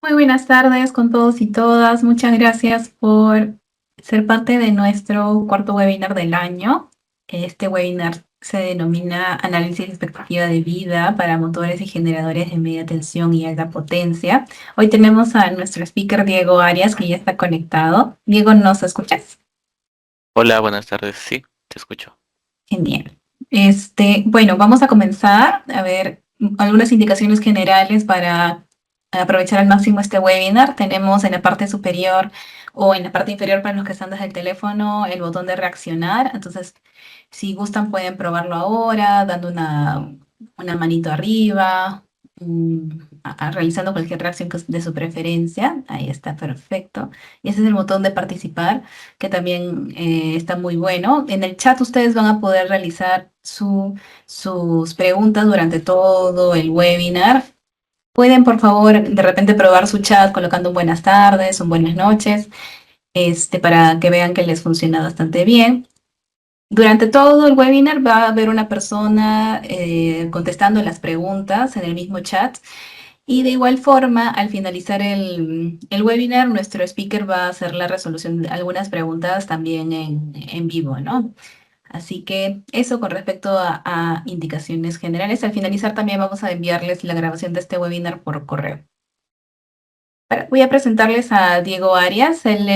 Muy buenas tardes con todos y todas. Muchas gracias por ser parte de nuestro cuarto webinar del año. Este webinar se denomina Análisis de expectativa de vida para motores y generadores de media tensión y alta potencia. Hoy tenemos a nuestro speaker Diego Arias, que ya está conectado. Diego, ¿nos escuchas? Hola, buenas tardes. Sí, te escucho. Genial. Bueno, vamos a comenzar a ver algunas indicaciones generales para aprovechar al máximo este webinar. Tenemos en la parte superior o en la parte inferior para los que están desde el teléfono el botón de reaccionar. Entonces, si gustan, pueden probarlo ahora, dando una manito arriba, realizando cualquier reacción de su preferencia. Ahí está, perfecto. Y ese es el botón de participar, que también está muy bueno. En el chat ustedes van a poder realizar sus preguntas durante todo el webinar. Pueden, por favor, de repente probar su chat colocando un buenas tardes, un buenas noches, para que vean que les funciona bastante bien. Durante todo el webinar va a haber una persona contestando las preguntas en el mismo chat. Y de igual forma, al finalizar el webinar, nuestro speaker va a hacer la resolución de algunas preguntas también en vivo, ¿no? Así que eso con respecto a indicaciones generales. Al finalizar también vamos a enviarles la grabación de este webinar por correo. Voy a presentarles a Diego Arias. Él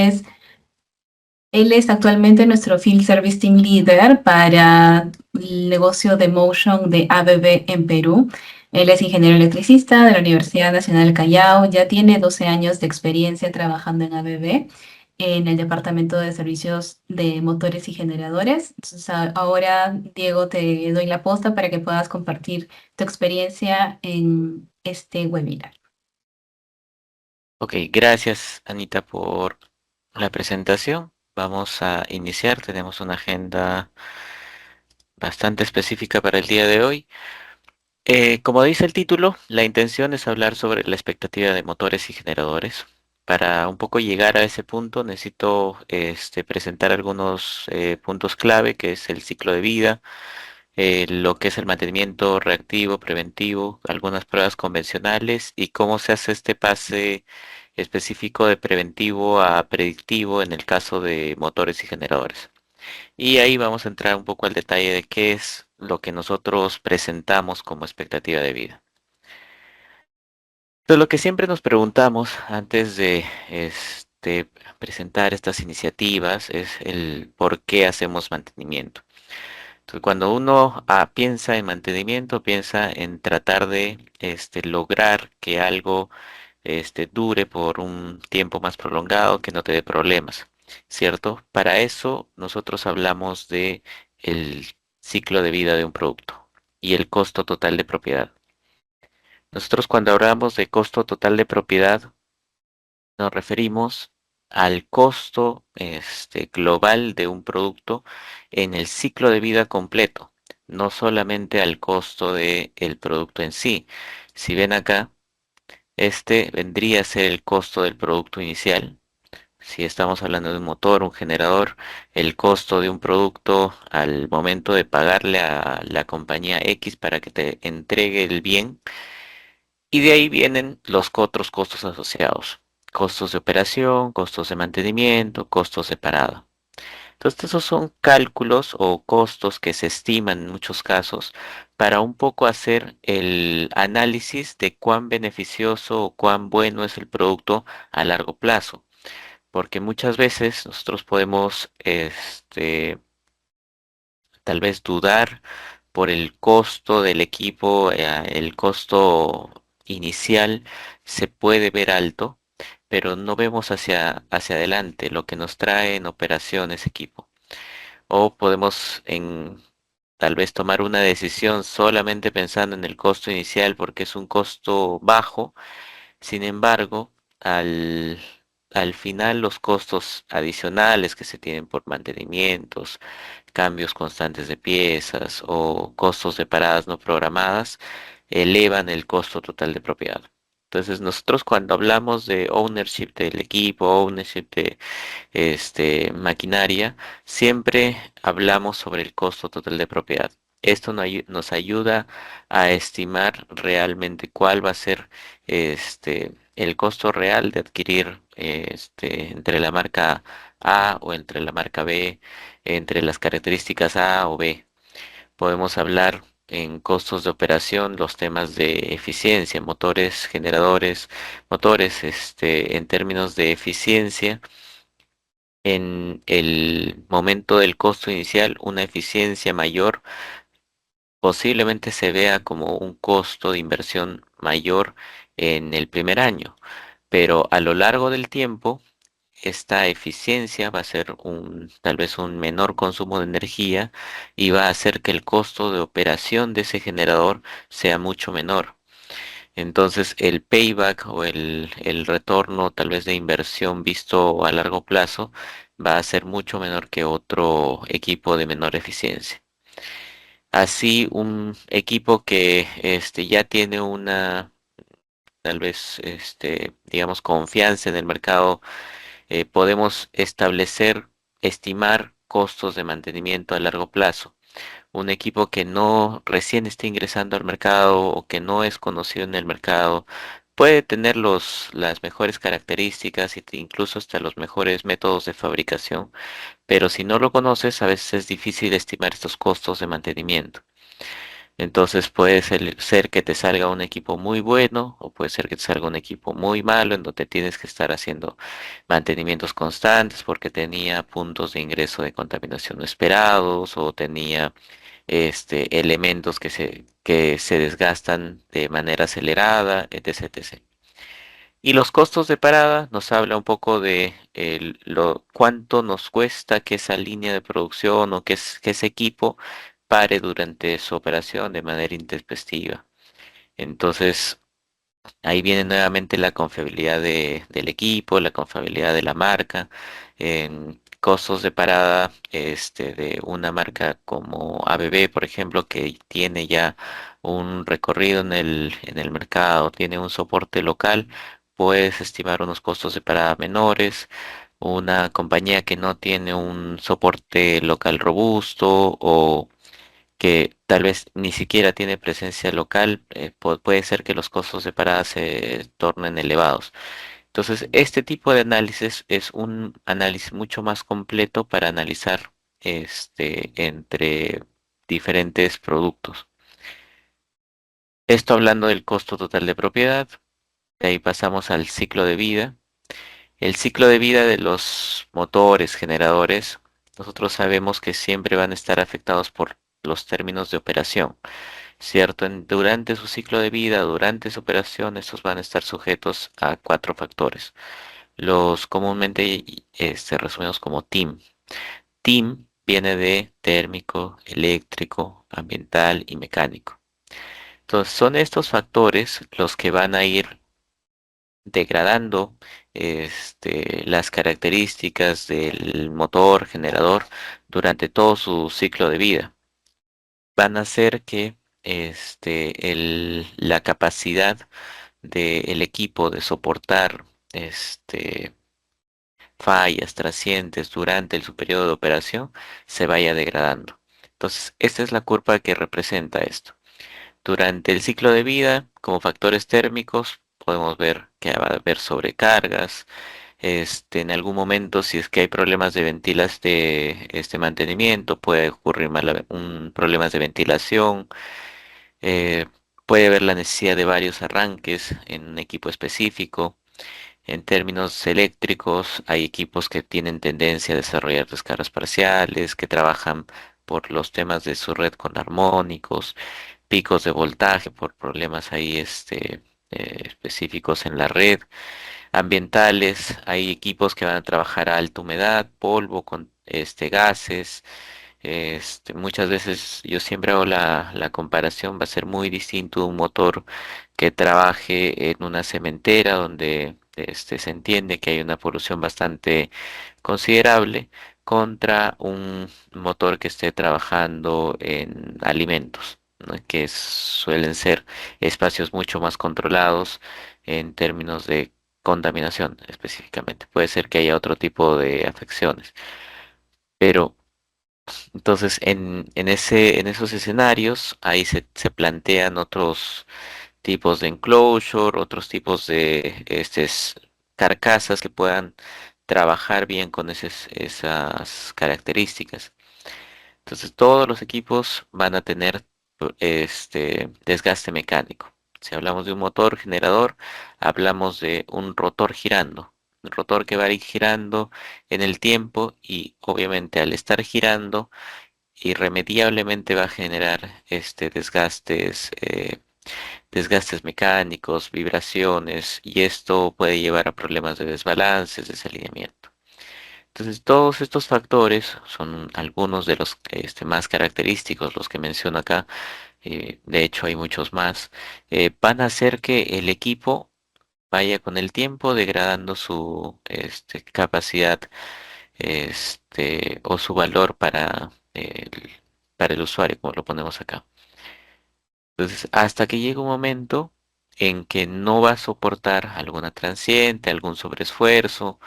es actualmente nuestro Field Service Team Leader para el negocio de Motion de ABB en Perú. Él es ingeniero electricista de la Universidad Nacional del Callao. Ya tiene 12 años de experiencia trabajando en ABB en el Departamento de Servicios de Motores y Generadores. Entonces, ahora, Diego, te doy la posta para que puedas compartir tu experiencia en este webinar. Ok, gracias Anita por la presentación. Vamos a iniciar. Tenemos una agenda bastante específica para el día de hoy. Como dice el título, la intención es hablar sobre la expectativa de motores y generadores. Para un poco llegar a ese punto necesito presentar algunos puntos clave, que es el ciclo de vida, lo que es el mantenimiento reactivo, preventivo, algunas pruebas convencionales y cómo se hace este pase específico de preventivo a predictivo en el caso de motores y generadores. Y ahí vamos a entrar un poco al detalle de qué es lo que nosotros presentamos como expectativa de vida. Entonces, lo que siempre nos preguntamos antes de presentar estas iniciativas es el por qué hacemos mantenimiento. Entonces, cuando uno piensa en mantenimiento, piensa en tratar de lograr que algo dure por un tiempo más prolongado, que no te dé problemas, ¿cierto? Para eso nosotros hablamos de el ciclo de vida de un producto y el costo total de propiedad. Nosotros cuando hablamos de costo total de propiedad nos referimos al costo global de un producto en el ciclo de vida completo, no solamente al costo del producto en sí. Si ven acá, este vendría a ser el costo del producto inicial. Si estamos hablando de un motor, un generador, el costo de un producto al momento de pagarle a la compañía X para que te entregue el bien. Y de ahí vienen los otros costos asociados. Costos de operación, costos de mantenimiento, costos de parada. Entonces, esos son cálculos o costos que se estiman en muchos casos para un poco hacer el análisis de cuán beneficioso o cuán bueno es el producto a largo plazo. Porque muchas veces nosotros podemos, tal vez dudar por el costo del equipo, el costo inicial se puede ver alto, pero no vemos hacia adelante lo que nos trae en operación ese equipo. O podemos tal vez tomar una decisión solamente pensando en el costo inicial porque es un costo bajo. Sin embargo, al final los costos adicionales que se tienen por mantenimientos, cambios constantes de piezas o costos de paradas no programadas elevan el costo total de propiedad. Entonces, nosotros cuando hablamos de ownership del equipo, ownership de maquinaria, siempre hablamos sobre el costo total de propiedad. Esto nos ayuda a estimar realmente cuál va a ser el costo real de adquirir entre la marca A o entre la marca B, entre las características A o B. Podemos hablar en costos de operación, los temas de eficiencia, motores, generadores, motores, en términos de eficiencia, en el momento del costo inicial, una eficiencia mayor posiblemente se vea como un costo de inversión mayor en el primer año, pero a lo largo del tiempo, esta eficiencia va a ser tal vez un menor consumo de energía y va a hacer que el costo de operación de ese generador sea mucho menor. Entonces, el payback o el retorno tal vez de inversión visto a largo plazo va a ser mucho menor que otro equipo de menor eficiencia. Así, un equipo que ya tiene una tal vez digamos confianza en el mercado, podemos estimar costos de mantenimiento a largo plazo. Un equipo que no recién esté ingresando al mercado o que no es conocido en el mercado puede tener las mejores características y incluso hasta los mejores métodos de fabricación, pero si no lo conoces, a veces es difícil estimar estos costos de mantenimiento. Entonces puede ser que te salga un equipo muy bueno o puede ser que te salga un equipo muy malo en donde tienes que estar haciendo mantenimientos constantes porque tenía puntos de ingreso de contaminación no esperados o tenía elementos que se desgastan de manera acelerada, etc, etc. Y los costos de parada nos habla un poco de cuánto nos cuesta que esa línea de producción o que ese equipo pare durante su operación de manera intempestiva. Entonces, ahí viene nuevamente la confiabilidad del equipo, la confiabilidad de la marca, en costos de parada de una marca como ABB, por ejemplo, que tiene ya un recorrido en el mercado, tiene un soporte local, puedes estimar unos costos de parada menores. Una compañía que no tiene un soporte local robusto o que tal vez ni siquiera tiene presencia local, puede ser que los costos de parada se tornen elevados. Entonces, este tipo de análisis es un análisis mucho más completo para analizar entre diferentes productos. Esto hablando del costo total de propiedad, de ahí pasamos al ciclo de vida. El ciclo de vida de los motores, generadores, nosotros sabemos que siempre van a estar afectados por los términos de operación. ¿Cierto? Durante su ciclo de vida, durante su operación, estos van a estar sujetos a cuatro factores. Los comúnmente resumimos como TIM. TIM viene de térmico, eléctrico, ambiental y mecánico. Entonces, son estos factores los que van a ir degradando las características del motor generador durante todo su ciclo de vida. Van a hacer que la capacidad del equipo de soportar fallas trascientes durante su periodo de operación se vaya degradando. Entonces, esta es la curva que representa esto. Durante el ciclo de vida, como factores térmicos, podemos ver que va a haber sobrecargas. En algún momento, si es que hay problemas de de este mantenimiento, puede ocurrir problemas de ventilación. eh, Puede haber la necesidad de varios arranques en un equipo específico. En términos eléctricos, hay equipos que tienen tendencia a desarrollar descargas parciales, que trabajan por los temas de su red con armónicos, picos de voltaje por problemas ahí específicos en la red. Ambientales, hay equipos que van a trabajar a alta humedad, polvo con gases. Muchas veces yo siempre hago la comparación, va a ser muy distinto un motor que trabaje en una cementera donde se entiende que hay una polución bastante considerable contra un motor que esté trabajando en alimentos, ¿no? Que suelen ser espacios mucho más controlados en términos de contaminación específicamente. Puede ser que haya otro tipo de afecciones, pero entonces en esos escenarios ahí se plantean tipos de enclosure, otros tipos de carcasas que puedan trabajar bien con esas características. Entonces todos los equipos van a tener desgaste mecánico. Si hablamos de un motor generador, hablamos de un rotor girando. Un rotor que va a ir girando en el tiempo y obviamente al estar girando irremediablemente va a generar desgastes mecánicos, vibraciones y esto puede llevar a problemas de desbalances, desalineamiento. Entonces, todos estos factores son algunos de los más característicos, los que menciono acá. De hecho, hay muchos más. Van a hacer que el equipo vaya con el tiempo degradando su capacidad o su valor para el usuario, como lo ponemos acá. Entonces, hasta que llega un momento en que no va a soportar alguna transiente, algún sobreesfuerzo,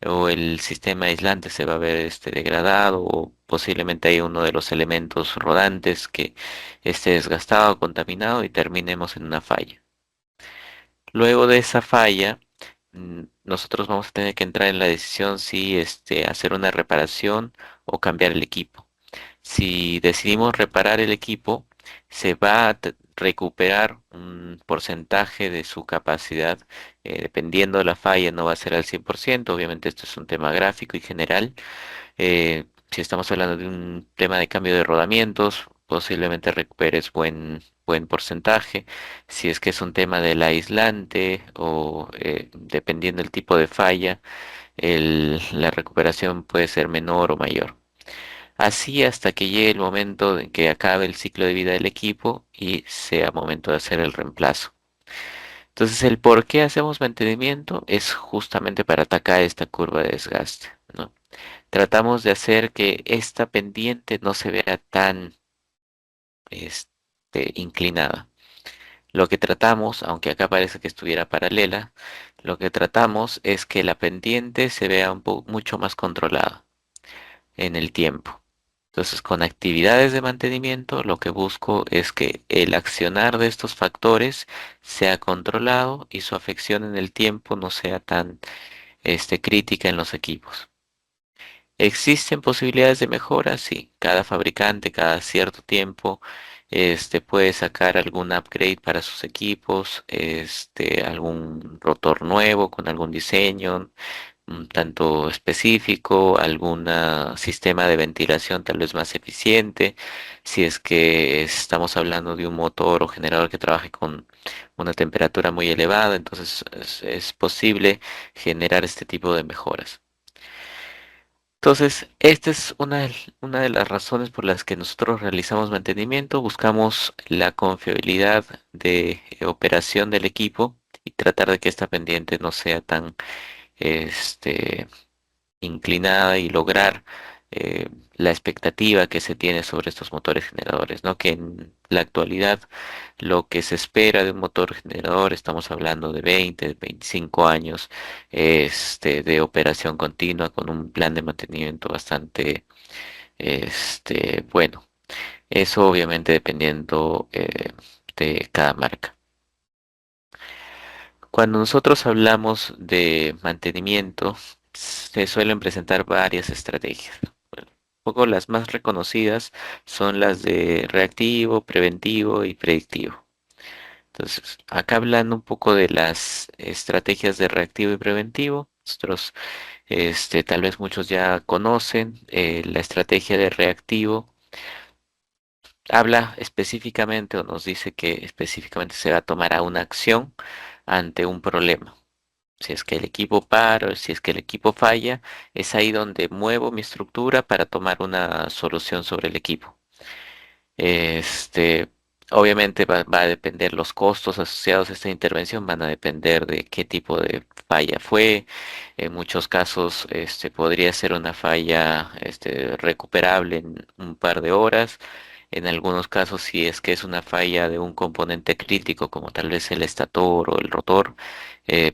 o el sistema aislante se va a ver degradado, o posiblemente hay uno de los elementos rodantes que esté desgastado o contaminado y terminemos en una falla. Luego de esa falla, nosotros vamos a tener que entrar en la decisión si hacer una reparación o cambiar el equipo. Si decidimos reparar el equipo, se va a recuperar un porcentaje de su capacidad, dependiendo de la falla, no va a ser al 100%. Obviamente esto es un tema gráfico y general. Si estamos hablando de un tema de cambio de rodamientos, posiblemente recuperes buen porcentaje. Si es que es un tema del aislante o dependiendo del tipo de falla, la recuperación puede ser menor o mayor. Así hasta que llegue el momento en que acabe el ciclo de vida del equipo y sea momento de hacer el reemplazo. Entonces, el por qué hacemos mantenimiento es justamente para atacar esta curva de desgaste, ¿no? Tratamos de hacer que esta pendiente no se vea tan inclinada. Lo que tratamos, aunque acá parece que estuviera paralela, lo que tratamos es que la pendiente se vea mucho más controlada en el tiempo. Entonces, con actividades de mantenimiento, lo que busco es que el accionar de estos factores sea controlado y su afección en el tiempo no sea tan crítica en los equipos. ¿Existen posibilidades de mejora? Sí, cada fabricante, cada cierto tiempo, puede sacar algún upgrade para sus equipos, algún rotor nuevo con algún diseño, un tanto específico, algún sistema de ventilación tal vez más eficiente, si es que estamos hablando de un motor o generador que trabaje con una temperatura muy elevada, entonces es posible generar este tipo de mejoras. Entonces, esta es una de las razones por las que nosotros realizamos mantenimiento, buscamos la confiabilidad de operación del equipo y tratar de que esta pendiente no sea tan este, inclinada y lograr la expectativa que se tiene sobre estos motores generadores, ¿no? Que en la actualidad lo que se espera de un motor generador, estamos hablando de 20, 25 años de operación continua con un plan de mantenimiento bastante bueno. Eso obviamente dependiendo de cada marca. Cuando nosotros hablamos de mantenimiento, se suelen presentar varias estrategias. Bueno, un poco las más reconocidas son las de reactivo, preventivo y predictivo. Entonces, acá hablando un poco de las estrategias de reactivo y preventivo, nosotros, tal vez muchos ya conocen la estrategia de reactivo. Habla específicamente o nos dice que específicamente se va a tomar a una acción ante un problema. Si es que el equipo para o si es que el equipo falla, es ahí donde muevo mi estructura para tomar una solución sobre el equipo. Este, obviamente va a depender los costos asociados a esta intervención, van a depender de qué tipo de falla fue. En muchos casos, podría ser una falla, recuperable en un par de horas. En algunos casos, si es que es una falla de un componente crítico, como tal vez el estator o el rotor,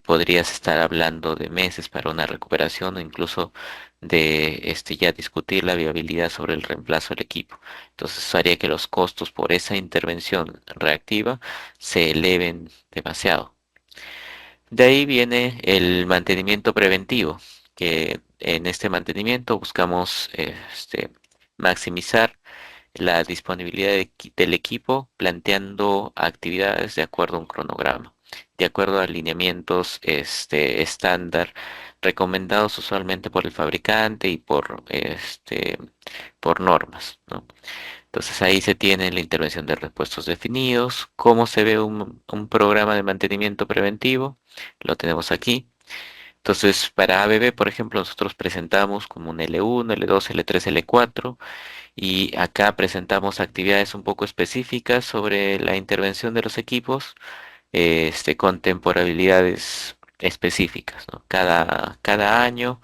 podrías estar hablando de meses para una recuperación o incluso de ya discutir la viabilidad sobre el reemplazo del equipo. Entonces, eso haría que los costos por esa intervención reactiva se eleven demasiado. De ahí viene el mantenimiento preventivo, que en este mantenimiento buscamos maximizar la disponibilidad del equipo planteando actividades de acuerdo a un cronograma, de acuerdo a alineamientos estándar recomendados usualmente por el fabricante y por normas, ¿no? Entonces ahí se tiene la intervención de repuestos definidos, cómo se ve un programa de mantenimiento preventivo, lo tenemos aquí. Entonces, para ABB, por ejemplo, nosotros presentamos como un L1, L2, L3, L4 y acá presentamos actividades un poco específicas sobre la intervención de los equipos, con temporalidades específicas, ¿no? Cada año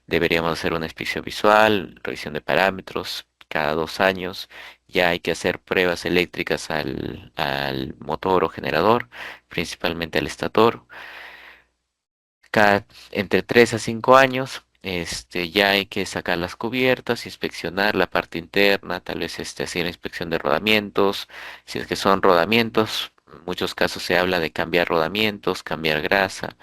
deberíamos hacer una inspección visual, revisión de parámetros, cada 2 años ya hay que hacer pruebas eléctricas al motor o generador, principalmente al estator. Entre 3 a 5 años, ya hay que sacar las cubiertas, inspeccionar la parte interna, tal vez hacer la inspección de rodamientos. Si es que son rodamientos, en muchos casos se habla de cambiar rodamientos, cambiar grasa.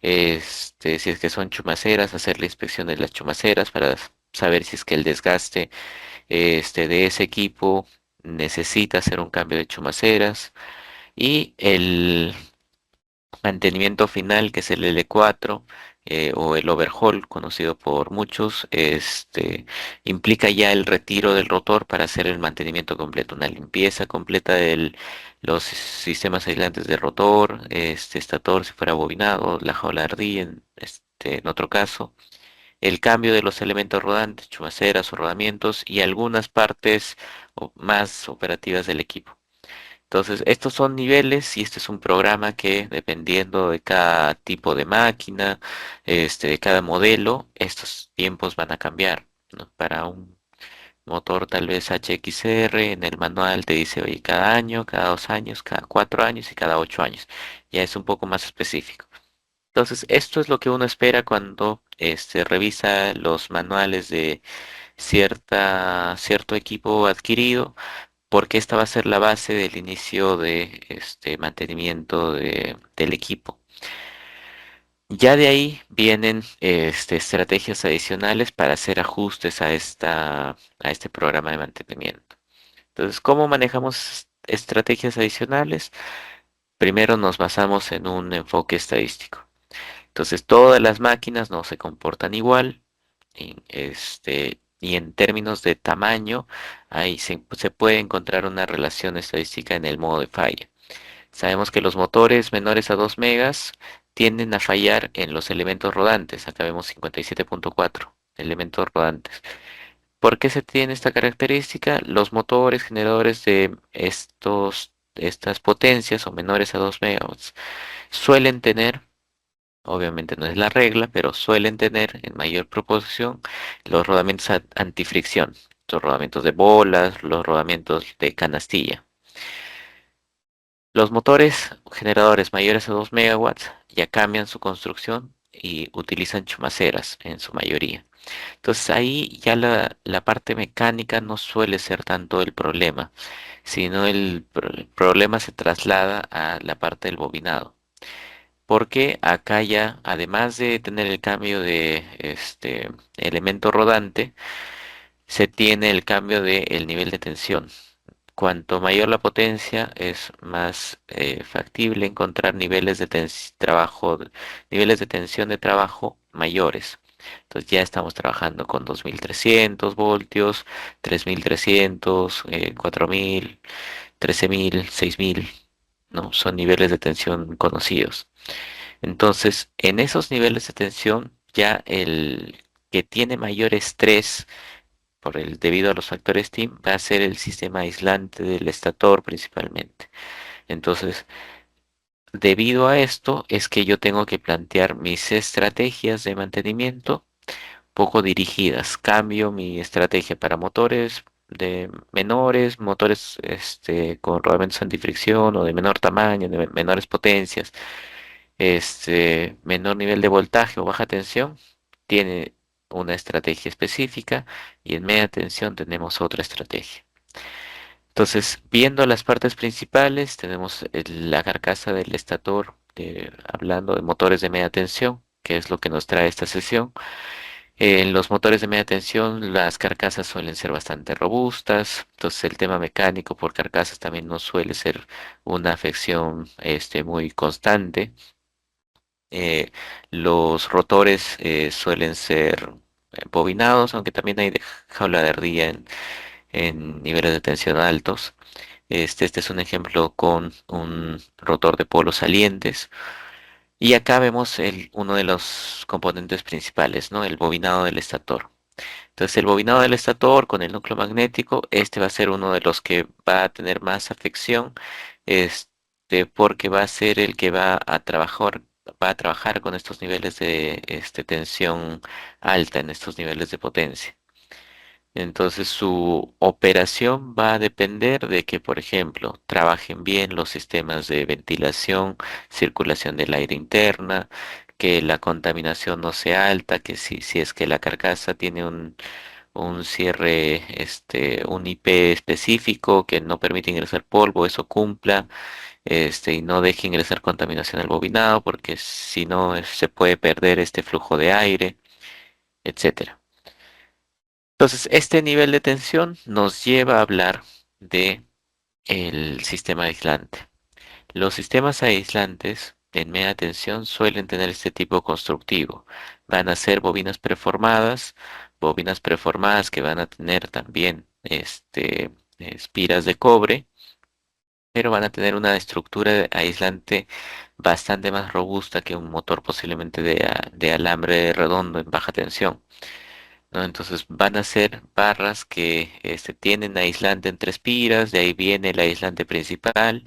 Si es que son chumaceras, hacer la inspección de las chumaceras para saber si es que el desgaste de ese equipo necesita hacer un cambio de chumaceras. Y el mantenimiento final, que es el L4 o el overhaul, conocido por muchos, implica ya el retiro del rotor para hacer el mantenimiento completo, una limpieza completa de los sistemas aislantes de rotor, estator si fuera bobinado, la jaula RD en otro caso, el cambio de los elementos rodantes, chumaceras o rodamientos y algunas partes más operativas del equipo. Entonces, estos son niveles y este es un programa que dependiendo de cada tipo de máquina, de cada modelo, estos tiempos van a cambiar, ¿no? Para un motor tal vez HXR, en el manual te dice, oye, cada año, cada 2 años, cada 4 años y cada 8 años. Ya es un poco más específico. Entonces, esto es lo que uno espera cuando revisa los manuales de cierto equipo adquirido porque esta va a ser la base del inicio de este mantenimiento del equipo. Ya de ahí vienen estrategias adicionales para hacer ajustes a este programa de mantenimiento. Entonces, ¿cómo manejamos estrategias adicionales? Primero nos basamos en un enfoque estadístico. Entonces, todas las máquinas no se comportan igual. Y en términos de tamaño, ahí se puede encontrar una relación estadística en el modo de falla. Sabemos que los motores menores a 2 megas tienden a fallar en los elementos rodantes. Acá vemos 57.4 elementos rodantes. ¿Por qué se tiene esta característica? Los motores generadores de estas potencias o menores a 2 megawatts suelen tener, obviamente no es la regla, pero suelen tener en mayor proporción los rodamientos antifricción, los rodamientos de bolas, los rodamientos de canastilla. Los motores generadores mayores a 2 megawatts ya cambian su construcción y utilizan chumaceras en su mayoría. Entonces ahí ya la parte mecánica no suele ser tanto el problema, sino el problema se traslada a la parte del bobinado. Porque acá ya, además de tener el cambio de este elemento rodante, se tiene el cambio del nivel de tensión. Cuanto mayor la potencia, es más factible encontrar niveles de niveles de tensión de trabajo mayores. Entonces ya estamos trabajando con 2300 voltios, 3300, 4000, 13000, 6000, ¿no? Son niveles de tensión conocidos. Entonces, en esos niveles de tensión, ya el que tiene mayor estrés debido a los factores TIM va a ser el sistema aislante del estator principalmente. Entonces, debido a esto es que yo tengo que plantear mis estrategias de mantenimiento poco dirigidas. Cambio mi estrategia para motores de menores, motores con rodamientos antifricción o de menor tamaño, de menores potencias, menor nivel de voltaje o baja tensión, tiene una estrategia específica y en media tensión tenemos otra estrategia. Entonces, viendo las partes principales, tenemos la carcasa del estator, hablando de motores de media tensión, que es lo que nos trae esta sesión. En los motores de media tensión, las carcasas suelen ser bastante robustas, entonces el tema mecánico por carcasas también no suele ser una afección muy constante. Eh, los rotores suelen ser bobinados, aunque también hay de jaula de ardilla en niveles de tensión altos. Este es un ejemplo con un rotor de polos salientes. Y acá vemos uno de los componentes principales, ¿no? El bobinado del estator. Entonces, el bobinado del estator con el núcleo magnético, este va a ser uno de los que va a tener más afección, porque va a ser el que va a trabajar con estos niveles de tensión alta, en estos niveles de potencia. Entonces su operación va a depender de que, por ejemplo, trabajen bien los sistemas de ventilación, circulación del aire interna, que la contaminación no sea alta, que si es que la carcasa tiene un cierre, un IP específico que no permite ingresar polvo, eso cumpla, y no deje ingresar contaminación al bobinado, porque si no se puede perder este flujo de aire, etcétera. Entonces, este nivel de tensión nos lleva a hablar de el sistema aislante. Los sistemas aislantes en media tensión suelen tener este tipo constructivo. Van a ser bobinas preformadas que van a tener también espiras de cobre, pero van a tener una estructura de aislante bastante más robusta que un motor posiblemente de alambre redondo en baja tensión. ¿No? Entonces van a ser barras que tienen aislante en tres piras, de ahí viene el aislante principal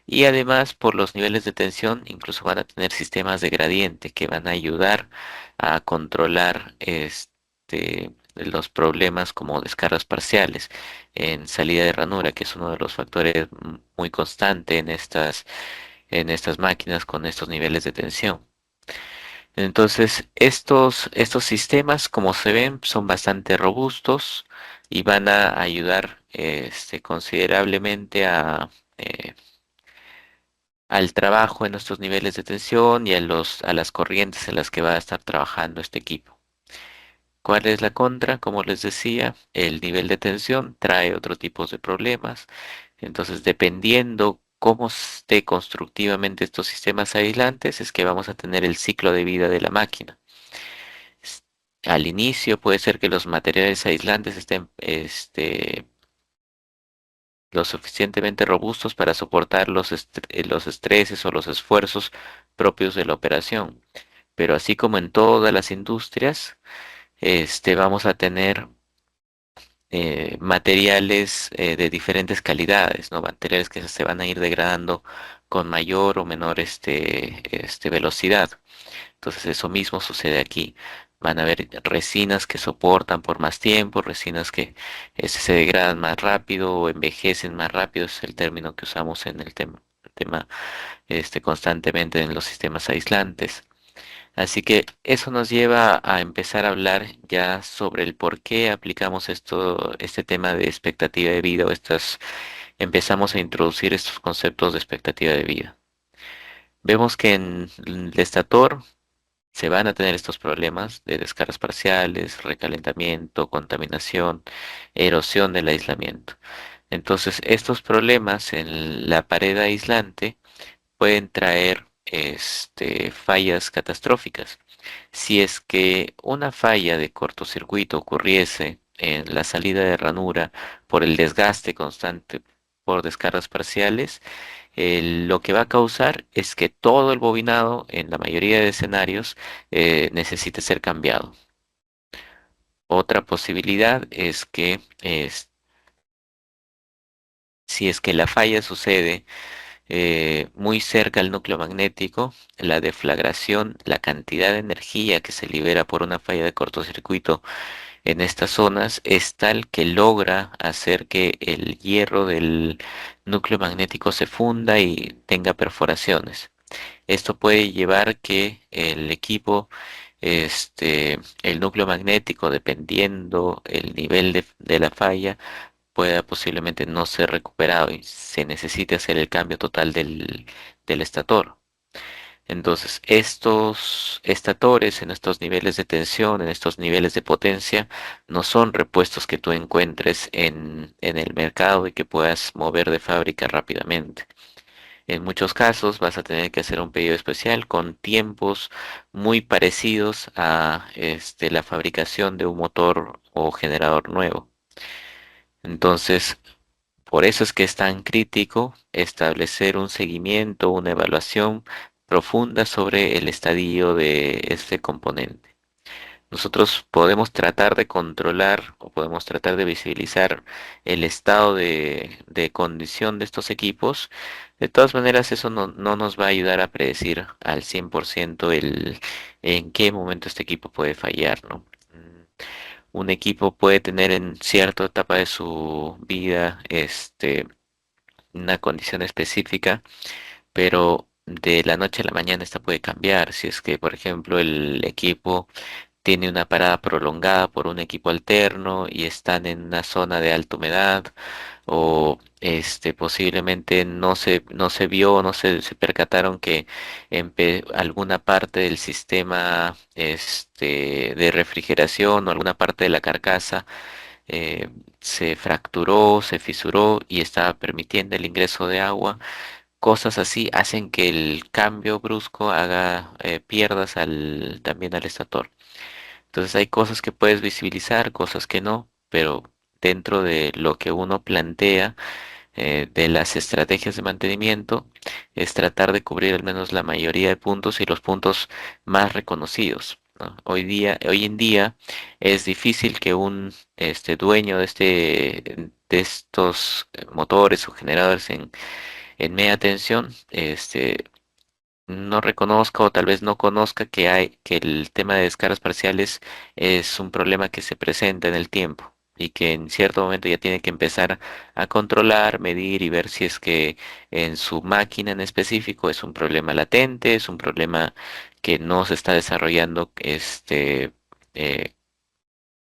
y además por los niveles de tensión incluso van a tener sistemas de gradiente que van a ayudar a controlar los problemas como descargas parciales en salida de ranura, que es uno de los factores muy constante en estas máquinas con estos niveles de tensión. Entonces, estos sistemas, como se ven, son bastante robustos y van a ayudar considerablemente al trabajo en nuestros niveles de tensión y a las corrientes en las que va a estar trabajando este equipo. ¿Cuál es la contra? Como les decía, el nivel de tensión trae otro tipo de problemas. Entonces, dependiendo cómo esté constructivamente estos sistemas aislantes, es que vamos a tener el ciclo de vida de la máquina. S- Al inicio puede ser que los materiales aislantes estén lo suficientemente robustos para soportar los estreses o los esfuerzos propios de la operación. Pero así como en todas las industrias, vamos a tener materiales de diferentes calidades, ¿no? Materiales que se van a ir degradando con mayor o menor velocidad. Entonces eso mismo sucede aquí. Van a haber resinas que soportan por más tiempo, resinas que se degradan más rápido o envejecen más rápido, es el término que usamos en el tema constantemente en los sistemas aislantes. Así que eso nos lleva a empezar a hablar ya sobre el por qué aplicamos este tema de expectativa de vida empezamos a introducir estos conceptos de expectativa de vida. Vemos que en el estator se van a tener estos problemas de descargas parciales, recalentamiento, contaminación, erosión del aislamiento. Entonces, estos problemas en la pared aislante pueden traer fallas catastróficas. Si es que una falla de cortocircuito ocurriese en la salida de ranura por el desgaste constante por descargas parciales, lo que va a causar es que todo el bobinado, en la mayoría de escenarios, necesite ser cambiado. Otra posibilidad es que si es que la falla sucede muy cerca al núcleo magnético, la deflagración, la cantidad de energía que se libera por una falla de cortocircuito en estas zonas es tal que logra hacer que el hierro del núcleo magnético se funda y tenga perforaciones. Esto puede llevar que el equipo, el núcleo magnético, dependiendo el nivel de la falla, pueda posiblemente no ser recuperado y se necesite hacer el cambio total del estator. Entonces, estos estatores en estos niveles de tensión, en estos niveles de potencia, no son repuestos que tú encuentres en el mercado y que puedas mover de fábrica rápidamente. En muchos casos vas a tener que hacer un pedido especial con tiempos muy parecidos a la fabricación de un motor o generador nuevo. Entonces, por eso es que es tan crítico establecer un seguimiento, una evaluación profunda sobre el estadio de este componente. Nosotros podemos tratar de controlar o podemos tratar de visibilizar el estado de condición de estos equipos. De todas maneras, eso no nos va a ayudar a predecir al 100% en qué momento este equipo puede fallar, ¿no? Un equipo puede tener en cierta etapa de su vida, una condición específica, pero de la noche a la mañana esta puede cambiar. Si es que, por ejemplo, el equipo tiene una parada prolongada por un equipo alterno y están en una zona de alta humedad, o posiblemente no se vio, no se percataron que alguna parte del sistema de refrigeración o alguna parte de la carcasa eh, se fracturó, se fisuró y estaba permitiendo el ingreso de agua. Cosas así hacen que el cambio brusco haga pierdas también al estator. Entonces hay cosas que puedes visibilizar, cosas que no, pero dentro de lo que uno plantea de las estrategias de mantenimiento es tratar de cubrir al menos la mayoría de puntos y los puntos más reconocidos, ¿no? Hoy en día es difícil que un dueño de estos motores o generadores en media tensión no reconozca o tal vez no conozca que el tema de descargas parciales es un problema que se presenta en el tiempo y que en cierto momento ya tiene que empezar a controlar, medir y ver si es que en su máquina en específico es un problema latente, es un problema que no se está desarrollando eh,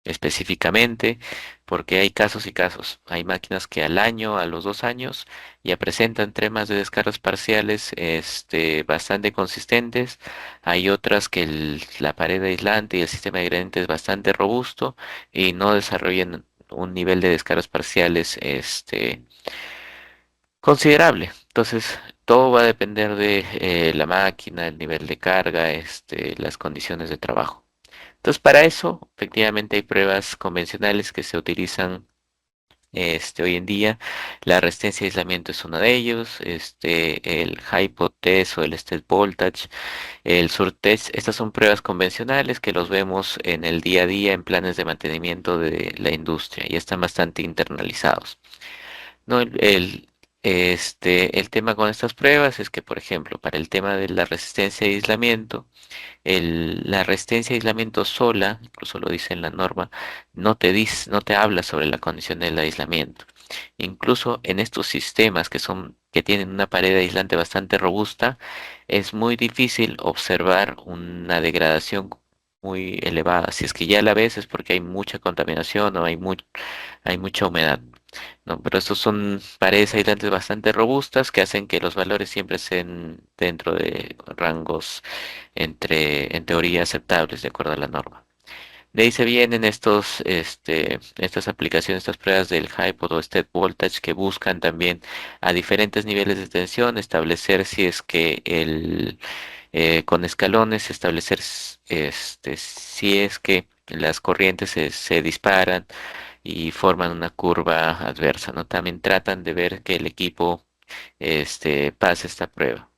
específicamente, porque hay casos y casos. Hay máquinas que al año, a los 2 años, ya presentan temas de descargas parciales, bastante consistentes. Hay otras que la pared aislante y el sistema de gradiente es bastante robusto y no desarrollan un nivel de descargas parciales, considerable. Entonces, todo va a depender de la máquina, el nivel de carga, las condiciones de trabajo. Entonces, para eso, efectivamente hay pruebas convencionales que se utilizan hoy en día. La resistencia de aislamiento es uno de ellos, el HiPo test o el step voltage, el surtest. Estas son pruebas convencionales que los vemos en el día a día en planes de mantenimiento de la industria y están bastante internalizados. No, el tema con estas pruebas es que, por ejemplo, para el tema de la resistencia de aislamiento, la resistencia de aislamiento sola, incluso lo dice en la norma, no te habla sobre la condición del aislamiento. Incluso en estos sistemas que tienen una pared aislante bastante robusta, es muy difícil observar una degradación muy elevada. Si es que ya la ves es porque hay mucha contaminación o hay mucha humedad, ¿no? Pero estos son paredes aislantes bastante robustas que hacen que los valores siempre estén dentro de rangos en teoría aceptables de acuerdo a la norma. De ahí se vienen estas aplicaciones, estas pruebas del HiPod o step voltage que buscan también a diferentes niveles de tensión establecer si es que con escalones establecer si es que las corrientes se disparan y forman una curva adversa, ¿no? También tratan de ver que el equipo pase esta prueba.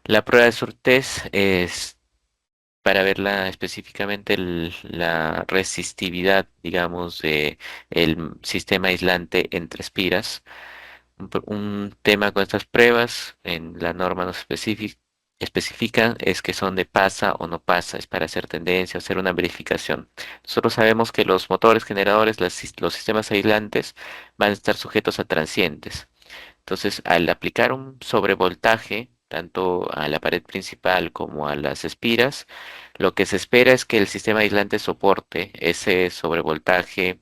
La prueba de Surtest es para verla específicamente la resistividad, digamos, de el sistema aislante entre espiras. Un tema con estas pruebas, en la norma no se especifica, especifican es que son de pasa o no pasa, es para hacer tendencia, hacer una verificación. Nosotros sabemos que los motores generadores, los sistemas aislantes, van a estar sujetos a transientes. Entonces, al aplicar un sobrevoltaje, tanto a la pared principal como a las espiras, lo que se espera es que el sistema aislante soporte ese sobrevoltaje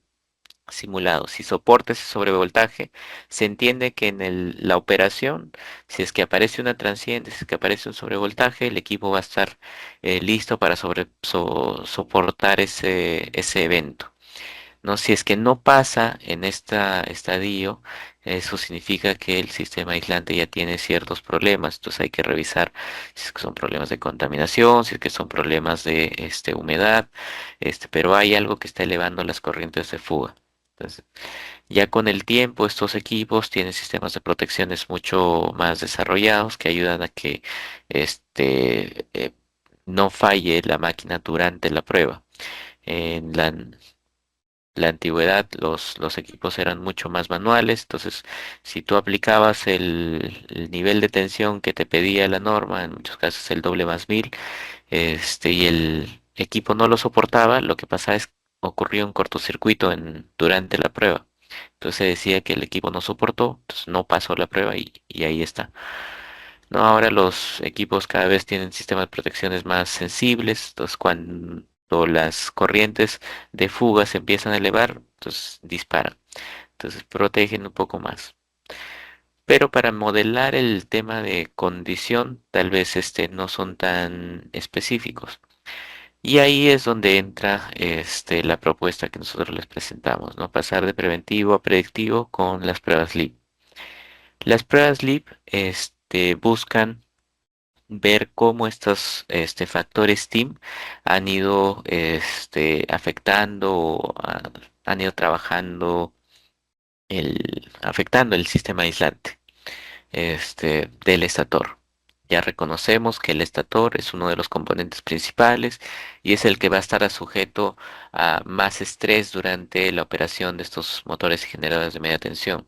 simulado. Si soporta ese sobrevoltaje, se entiende que en la operación, si es que aparece una transiente, si es que aparece un sobrevoltaje, el equipo va a estar listo para soportar ese evento. ¿No? Si es que no pasa en este estadio, eso significa que el sistema aislante ya tiene ciertos problemas. Entonces hay que revisar si es que son problemas de contaminación, si es que son problemas de humedad, pero hay algo que está elevando las corrientes de fuga. Entonces, ya con el tiempo, estos equipos tienen sistemas de protecciones mucho más desarrollados que ayudan a que no falle la máquina durante la prueba. En la antigüedad los equipos eran mucho más manuales, entonces si tú aplicabas el nivel de tensión que te pedía la norma, en muchos casos el doble más 1000, y el equipo no lo soportaba, lo que pasaba es que ocurría un cortocircuito durante la prueba. Entonces se decía que el equipo no soportó, entonces no pasó la prueba y ahí está. No, ahora los equipos cada vez tienen sistemas de protecciones más sensibles, entonces cuando las corrientes de fuga se empiezan a elevar, entonces disparan, entonces protegen un poco más. Pero para modelar el tema de condición, tal vez no son tan específicos. Y ahí es donde entra la propuesta que nosotros les presentamos, ¿no? Pasar de preventivo a predictivo con las pruebas LEAP. Las pruebas LEAP buscan ver cómo estos factores TIM han ido afectando o han ido trabajando afectando el sistema aislante del estator. Ya reconocemos que el estator es uno de los componentes principales y es el que va a estar sujeto a más estrés durante la operación de estos motores y generadores de media tensión.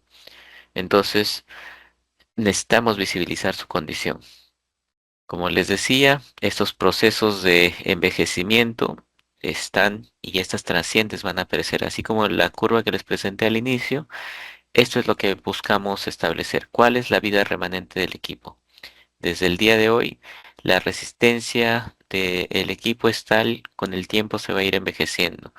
Entonces, necesitamos visibilizar su condición. Como les decía, estos procesos de envejecimiento están y estas transientes van a aparecer, así como la curva que les presenté al inicio. Esto es lo que buscamos establecer. ¿Cuál es la vida remanente del equipo? Desde el día de hoy, la resistencia del equipo es tal, con el tiempo se va a ir envejeciendo.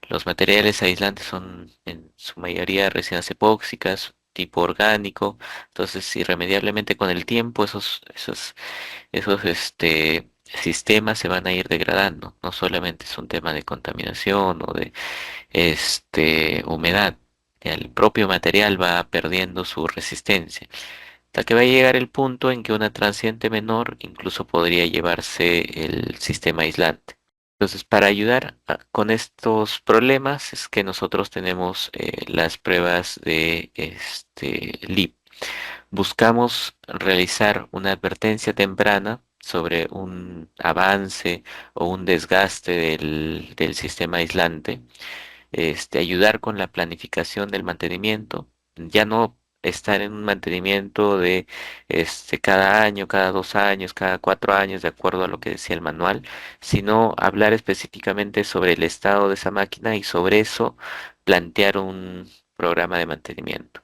Los materiales aislantes son en su mayoría resinas epóxicas, tipo orgánico, entonces irremediablemente con el tiempo esos sistemas se van a ir degradando. No solamente es un tema de contaminación o de humedad. El propio material va perdiendo su resistencia. Hasta que va a llegar el punto en que una transiente menor incluso podría llevarse el sistema aislante. Entonces, para ayudar con estos problemas es que nosotros tenemos las pruebas de LEAP. Buscamos realizar una advertencia temprana sobre un avance o un desgaste del sistema aislante, ayudar con la planificación del mantenimiento, ya no estar en un mantenimiento de cada año, cada 2 años, cada 4 años, de acuerdo a lo que decía el manual, sino hablar específicamente sobre el estado de esa máquina y sobre eso plantear un programa de mantenimiento.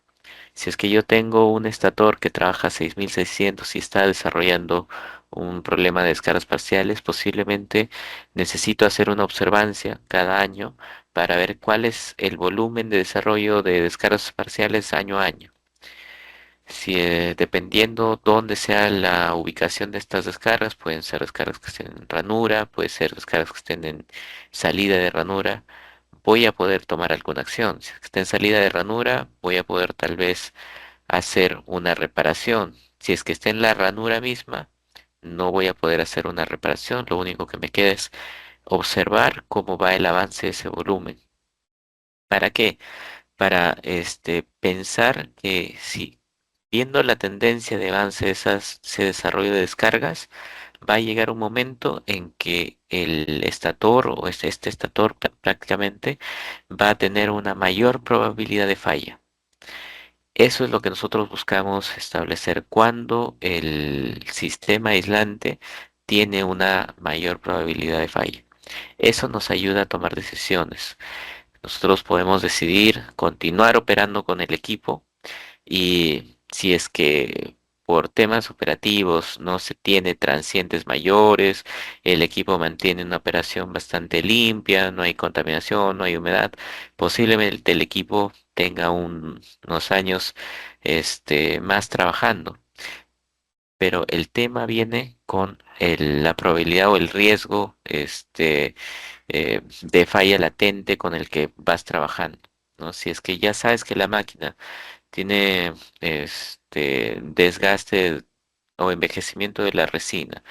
Si es que yo tengo un estator que trabaja 6600 y está desarrollando un problema de descargas parciales, posiblemente necesito hacer una observancia cada año para ver cuál es el volumen de desarrollo de descargas parciales año a año. Si dependiendo dónde sea la ubicación de estas descargas, pueden ser descargas que estén en ranura, puede ser descargas que estén en salida de ranura, voy a poder tomar alguna acción. Si es que está en salida de ranura, voy a poder tal vez hacer una reparación. Si es que está en la ranura misma, no voy a poder hacer una reparación. Lo único que me queda es observar cómo va el avance de ese volumen. ¿Para qué? Para pensar que si viendo la tendencia de avance de ese desarrollo de descargas, va a llegar un momento en que el estator o este estator prácticamente va a tener una mayor probabilidad de falla. Eso es lo que nosotros buscamos establecer cuando el sistema aislante tiene una mayor probabilidad de falla. Eso nos ayuda a tomar decisiones. Nosotros podemos decidir continuar operando con el equipo y si es que por temas operativos no se tiene transientes mayores, el equipo mantiene una operación bastante limpia, no hay contaminación, no hay humedad, posiblemente el equipo tenga unos años más trabajando. Pero el tema viene con la probabilidad o el riesgo de falla latente con el que vas trabajando, ¿no? Si es que ya sabes que la máquina tiene desgaste o envejecimiento de la resina.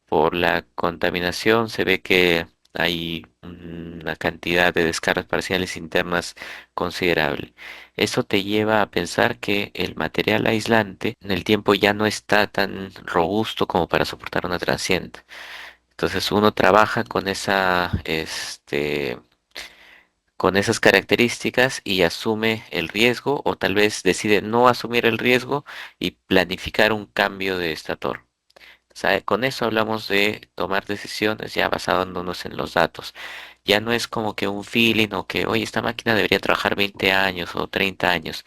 Por la contaminación se ve que hay una cantidad de descargas parciales internas considerable. Eso te lleva a pensar que el material aislante en el tiempo ya no está tan robusto como para soportar una transiente. Entonces uno trabaja con esas características y asume el riesgo o tal vez decide no asumir el riesgo y planificar un cambio de estator. O sea, con eso hablamos de tomar decisiones ya basándonos en los datos. Ya no es como que un feeling o que, oye, esta máquina debería trabajar 20 años o 30 años.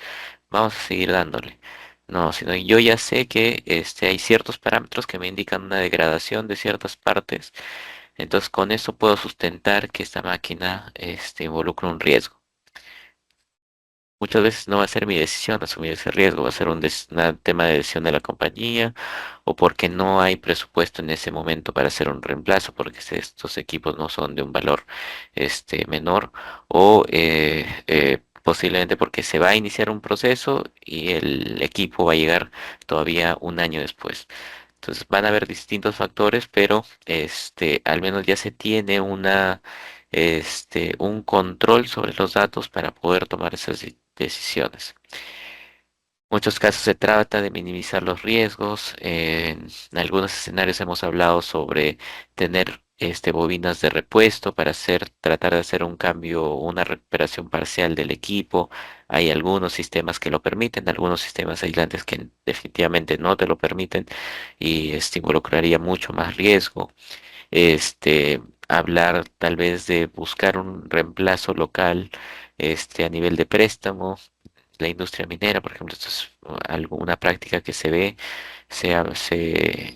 Vamos a seguir dándole. No, sino yo ya sé que hay ciertos parámetros que me indican una degradación de ciertas partes, entonces con eso puedo sustentar que esta máquina involucra un riesgo. Muchas veces no va a ser mi decisión asumir ese riesgo, va a ser un tema de decisión de la compañía o porque no hay presupuesto en ese momento para hacer un reemplazo, porque estos equipos no son de un valor menor o posiblemente porque se va a iniciar un proceso y el equipo va a llegar todavía un año después. Entonces van a haber distintos factores, pero al menos ya se tiene un control sobre los datos para poder tomar esas decisiones. Muchos casos se trata de minimizar los riesgos. En algunos escenarios hemos hablado sobre tener bobinas de repuesto para tratar de hacer un cambio, una recuperación parcial del equipo. Hay algunos sistemas que lo permiten, algunos sistemas aislantes que definitivamente no te lo permiten y involucraría mucho más riesgo. Hablar tal vez de buscar un reemplazo local, a nivel de préstamo la industria minera, por ejemplo, esto es una práctica que se ve,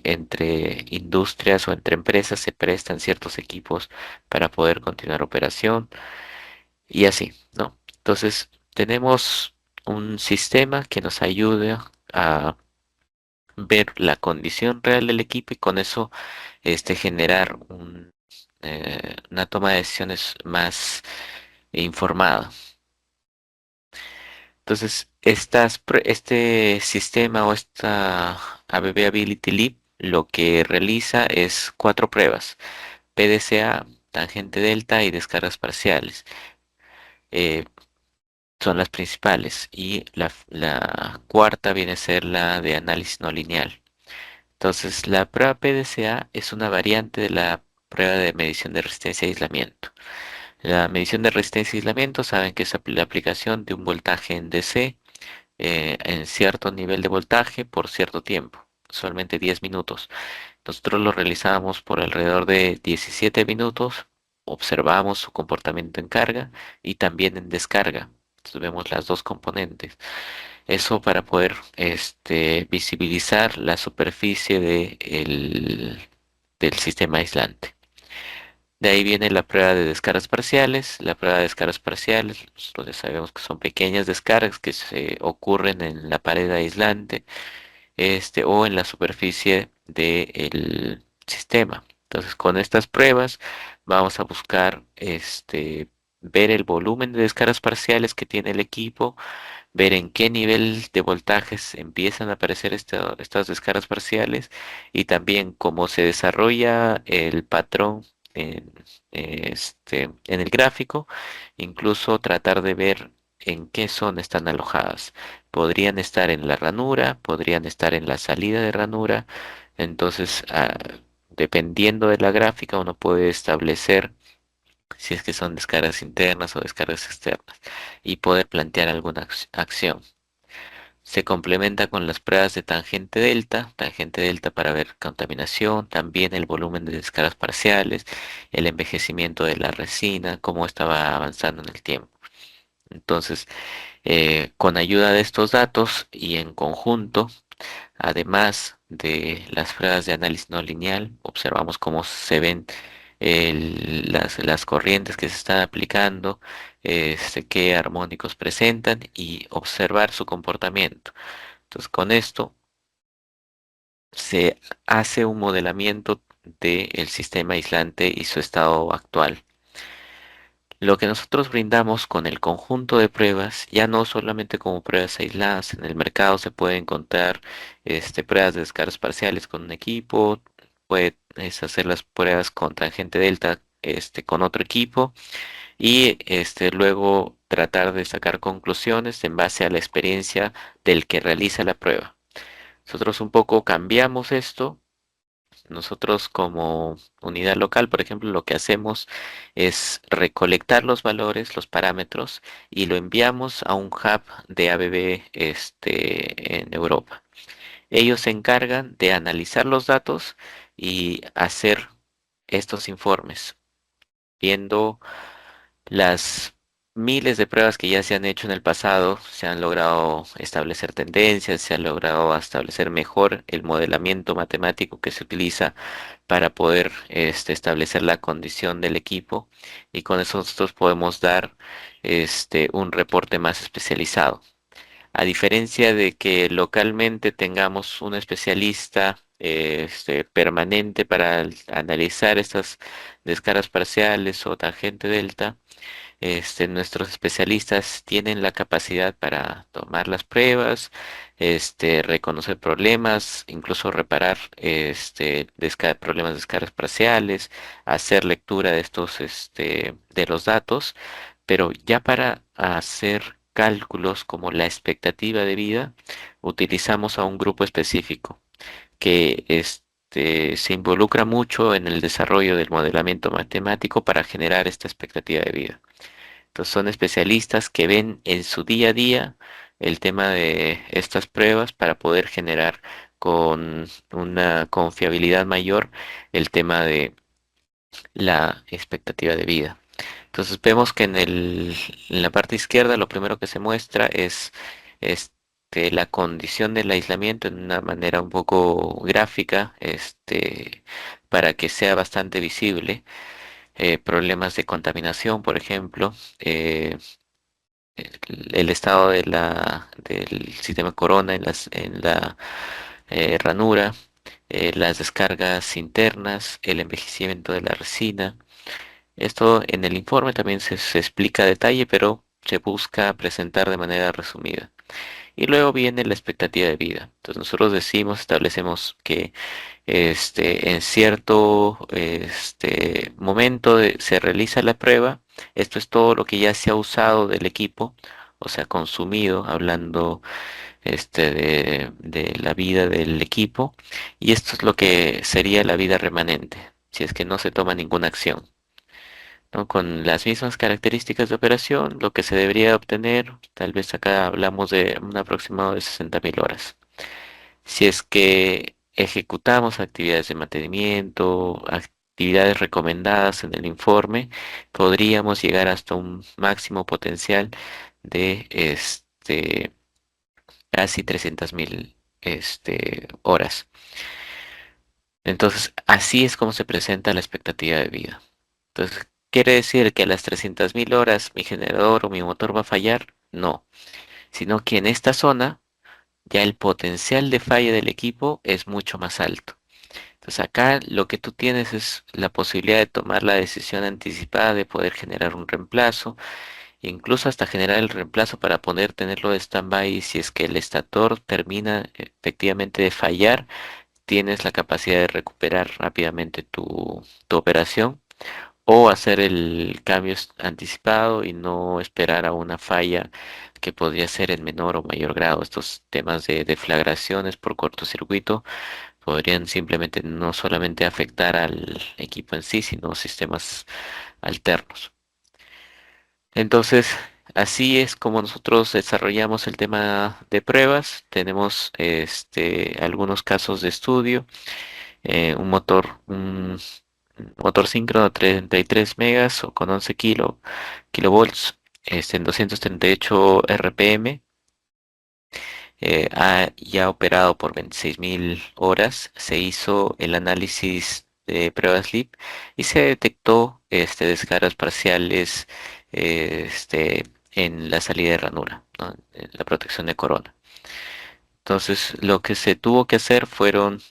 entre industrias o entre empresas se prestan ciertos equipos para poder continuar operación y así, ¿no? Entonces, tenemos un sistema que nos ayuda a ver la condición real del equipo y con eso generar una toma de decisiones más informada. Entonces, este sistema o esta Availability Leap lo que realiza es cuatro pruebas: PDCA, tangente delta y descargas parciales. Eh, Son las principales y la cuarta viene a ser la de análisis no lineal. Entonces, la prueba PDCA es una variante de la prueba de medición de resistencia y aislamiento. La medición de resistencia y aislamiento saben que es la aplicación de un voltaje en DC en cierto nivel de voltaje por cierto tiempo, usualmente 10 minutos. Nosotros lo realizamos por alrededor de 17 minutos, observamos su comportamiento en carga y también en descarga. Entonces vemos las dos componentes. Eso para poder visibilizar la superficie del sistema aislante. De ahí viene la prueba de descargas parciales. La prueba de descargas parciales, nosotros ya sabemos que son pequeñas descargas que se ocurren en la pared aislante, o en la superficie del sistema. Entonces, con estas pruebas vamos a buscar ver el volumen de descargas parciales que tiene el equipo, ver en qué nivel de voltajes empiezan a aparecer estas descargas parciales y también cómo se desarrolla el patrón en el gráfico, incluso tratar de ver en qué zona están alojadas. Podrían estar en la ranura, podrían estar en la salida de ranura, entonces dependiendo de la gráfica uno puede establecer si es que son descargas internas o descargas externas y poder plantear alguna acción. Se complementa con las pruebas de tangente delta para ver contaminación, también el volumen de descargas parciales, el envejecimiento de la resina, cómo estaba avanzando en el tiempo. Entonces, con ayuda de estos datos y en conjunto, además de las pruebas de análisis no lineal, observamos cómo se ven las corrientes que se están aplicando, qué armónicos presentan y observar su comportamiento. Entonces, con esto se hace un modelamiento del sistema aislante y su estado actual. Lo que nosotros brindamos con el conjunto de pruebas, ya no solamente como pruebas aisladas, en el mercado se puede encontrar pruebas de descargas parciales con un equipo, puedes hacer las pruebas con tangente delta con otro equipo y luego tratar de sacar conclusiones en base a la experiencia del que realiza la prueba. Nosotros un poco cambiamos esto. Nosotros como unidad local, por ejemplo, lo que hacemos es recolectar los valores, los parámetros, y lo enviamos a un hub de ABB en Europa. Ellos se encargan de analizar los datos y hacer estos informes, viendo las miles de pruebas que ya se han hecho en el pasado. Se han logrado establecer tendencias, se ha logrado establecer mejor el modelamiento matemático que se utiliza para poder establecer la condición del equipo, y con eso nosotros podemos dar un reporte más especializado. A diferencia de que localmente tengamos un especialista permanente para analizar estas descargas parciales o tangente delta, nuestros especialistas tienen la capacidad para tomar las pruebas, reconocer problemas, incluso reparar problemas de descargas parciales, hacer lectura de estos, de los datos, pero ya para hacer cálculos como la expectativa de vida, utilizamos a un grupo específico que se involucra mucho en el desarrollo del modelamiento matemático para generar esta expectativa de vida. Entonces son especialistas que ven en su día a día el tema de estas pruebas para poder generar con una confiabilidad mayor el tema de la expectativa de vida. Entonces vemos que en la parte izquierda lo primero que se muestra es la condición del aislamiento en una manera un poco gráfica, para que sea bastante visible. Problemas de contaminación, por ejemplo, el estado del sistema corona en la ranura, las descargas internas, el envejecimiento de la resina. Esto en el informe también se explica a detalle, pero se busca presentar de manera resumida. Y luego viene la expectativa de vida. Entonces nosotros decimos, establecemos que en cierto momento se realiza la prueba. Esto es todo lo que ya se ha usado del equipo, o sea, consumido, hablando de la vida del equipo. Y esto es lo que sería la vida remanente, si es que no se toma ninguna acción. ¿No? Con las mismas características de operación, lo que se debería obtener, tal vez acá hablamos de un aproximado de 60.000 horas. Si es que ejecutamos actividades de mantenimiento, actividades recomendadas en el informe, podríamos llegar hasta un máximo potencial de casi 300.000 horas. Entonces, así es como se presenta la expectativa de vida. Entonces, ¿quiere decir que a las 300.000 horas mi generador o mi motor va a fallar? No, sino que en esta zona ya el potencial de falla del equipo es mucho más alto. Entonces acá lo que tú tienes es la posibilidad de tomar la decisión anticipada de poder generar un reemplazo, e incluso hasta generar el reemplazo para poder tenerlo de stand-by. Si es que el estator termina efectivamente de fallar, tienes la capacidad de recuperar rápidamente tu operación, o hacer el cambio anticipado y no esperar a una falla que podría ser en menor o mayor grado. Estos temas de deflagraciones por cortocircuito podrían simplemente no solamente afectar al equipo en sí, sino sistemas alternos. Entonces, Así es como nosotros desarrollamos el tema de pruebas. Tenemos algunos casos de estudio, un motor síncrono 33 megas o con 11 kilovolts, en 238 RPM, ha ya operado por 26.000 horas. Se hizo el análisis de pruebas LIP y se detectó descargas parciales en la salida de ranura, ¿no? En la protección de corona. Entonces, lo que se tuvo que hacer fueron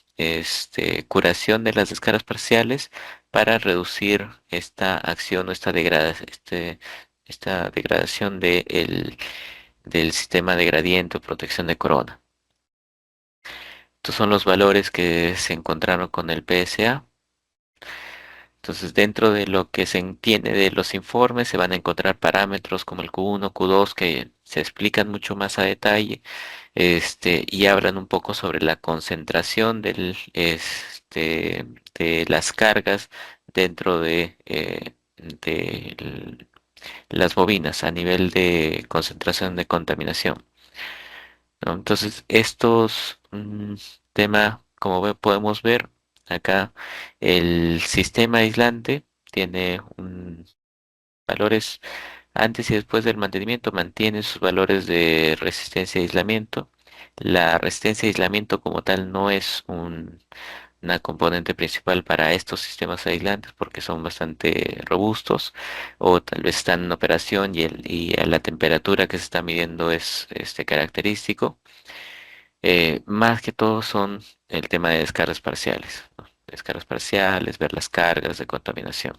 curación de las descargas parciales para reducir esta acción o esta degradación del sistema de gradiente o protección de corona. Estos son los valores que se encontraron con el PSA. Entonces, dentro de lo que se entiende de los informes, se van a encontrar parámetros como el Q1, Q2, que se explican mucho más a detalle, y hablan un poco sobre la concentración de las cargas dentro de las bobinas a nivel de concentración de contaminación, ¿no? Entonces, estos tema, como podemos ver acá, el sistema aislante tiene valores antes y después del mantenimiento, mantiene sus valores de resistencia y aislamiento. La resistencia y aislamiento como tal no es una componente principal para estos sistemas aislantes porque son bastante robustos o tal vez están en operación y a la temperatura que se está midiendo es característico. Más que todo son el tema de descargas parciales, ¿no? Descargas parciales, ver las cargas de contaminación.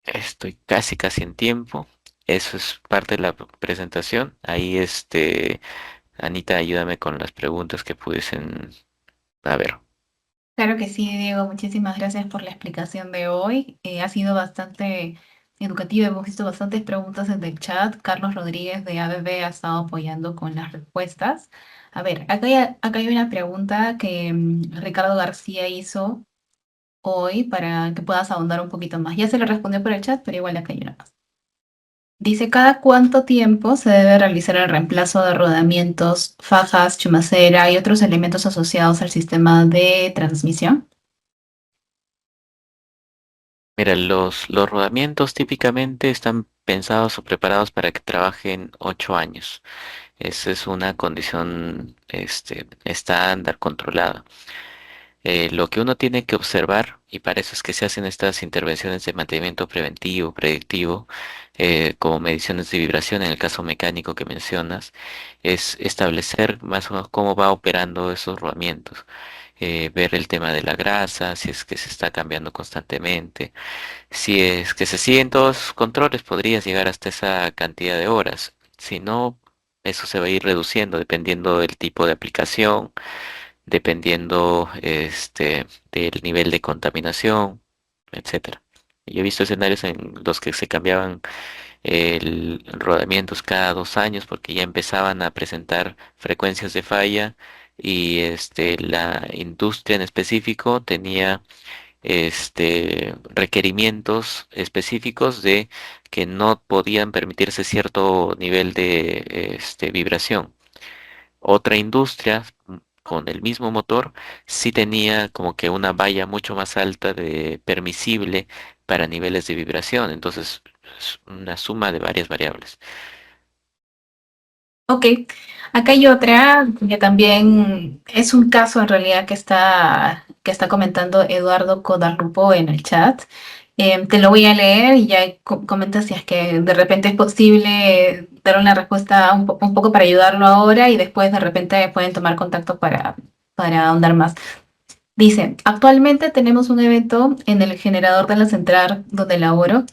Estoy casi en tiempo. Eso es parte de la presentación. Ahí, Anita, ayúdame con las preguntas que pudiesen haber. Claro que sí, Diego, muchísimas gracias por la explicación de hoy. Ha sido bastante educativa, hemos visto bastantes preguntas en el chat. Carlos Rodríguez de ABB ha estado apoyando con las respuestas. A ver, acá hay una pregunta que Ricardo García hizo hoy para que puedas ahondar un poquito más. Ya se le respondió por el chat, pero igual acá hay una más. Dice, ¿cada cuánto tiempo se debe realizar el reemplazo de rodamientos, fajas, chumacera y otros elementos asociados al sistema de transmisión? Mira, los rodamientos típicamente están pensados o preparados para que trabajen 8 años. Esa es una condición estándar controlada. Lo que uno tiene que observar, y para eso es que se hacen estas intervenciones de mantenimiento preventivo, predictivo, como mediciones de vibración en el caso mecánico que mencionas, es establecer más o menos cómo va operando esos rodamientos, ver el tema de la grasa, si es que se está cambiando constantemente, si es que se siguen todos los controles, podrías llegar hasta esa cantidad de horas. Si no, eso se va a ir reduciendo dependiendo del tipo de aplicación, dependiendo del nivel de contaminación, etcétera. Yo he visto escenarios en los que se cambiaban el rodamientos cada 2 años porque ya empezaban a presentar frecuencias de falla y la industria en específico tenía requerimientos específicos de que no podían permitirse cierto nivel de vibración. Otra industria con el mismo motor sí tenía como que una valla mucho más alta de permisible para niveles de vibración. Entonces, es una suma de varias variables. Ok, acá hay otra que también es un caso en realidad que está comentando Eduardo Codarrupo en el chat. Te lo voy a leer y ya comenta si es que de repente es posible dar una respuesta un poco para ayudarlo ahora y después de repente pueden tomar contacto para ahondar más. Dice, actualmente tenemos un evento en el generador de la central donde laboro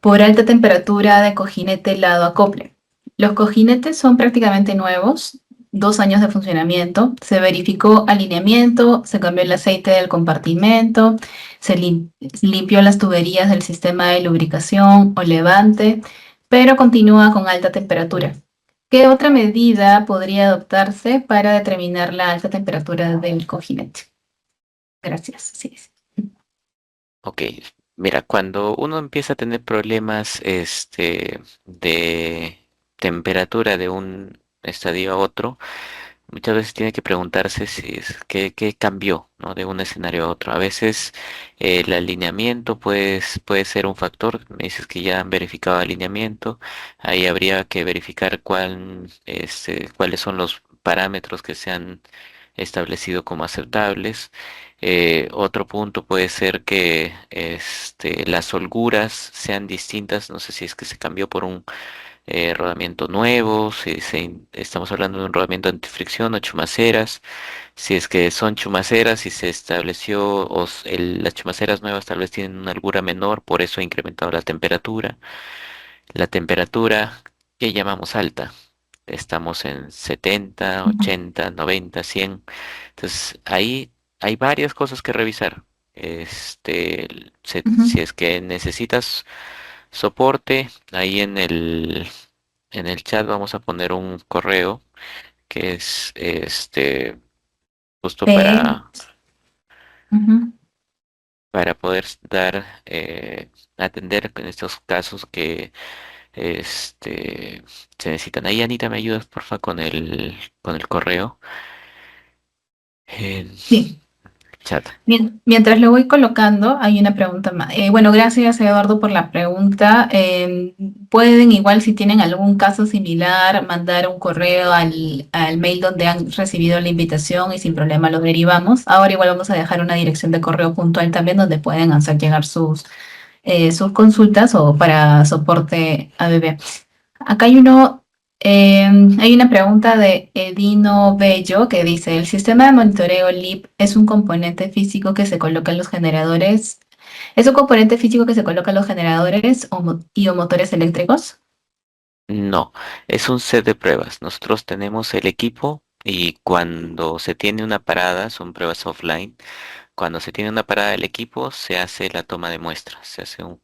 por alta temperatura de cojinete lado acople. Los cojinetes son prácticamente nuevos, 2 años de funcionamiento. Se verificó alineamiento, se cambió el aceite del compartimento, limpió las tuberías del sistema de lubricación o levante, pero continúa con alta temperatura. ¿Qué otra medida podría adoptarse para determinar la alta temperatura del cojinete? Gracias. Sí, sí. Ok, mira, cuando uno empieza a tener problemas temperatura de un estadio a otro, muchas veces tiene que preguntarse si es qué cambió, ¿no? De un escenario a otro. A veces el alineamiento puede ser un factor. Me dices que ya han verificado alineamiento. Ahí habría que verificar cuáles son los parámetros que se han establecido como aceptables. Otro punto puede ser que las holguras sean distintas. No sé si es que se cambió por un rodamiento nuevo, estamos hablando de un rodamiento antifricción o chumaceras, si es que son chumaceras y se estableció, las chumaceras nuevas tal vez tienen una holgura menor, por eso ha incrementado la temperatura que llamamos alta. Estamos en 70, Ujú. 80, 90, 100. Entonces, ahí hay varias cosas que revisar. Si Ujú. es que necesitas soporte, ahí en el chat vamos a poner un correo que es justo Sí. Ujú. para poder atender en estos casos que este, se necesitan. Ahí, Anita, ¿me ayudas, porfa, con el correo en Sí. chat? Mientras lo voy colocando, hay una pregunta más. Bueno, gracias Eduardo por la pregunta. Pueden igual si tienen algún caso similar mandar un correo al mail donde han recibido la invitación y sin problema lo derivamos. Ahora igual vamos a dejar una dirección de correo puntual también donde pueden hacer llegar sus consultas o para soporte ABB. Acá hay una pregunta de Edino Bello que dice, ¿el sistema de monitoreo LIP es un componente físico que se coloca en los generadores? ¿Es un componente físico que se coloca en los generadores o motores eléctricos? No, es un set de pruebas. Nosotros tenemos el equipo y cuando se tiene una parada, son pruebas offline. Cuando se tiene una parada del equipo, se hace la toma de muestras, se hace un-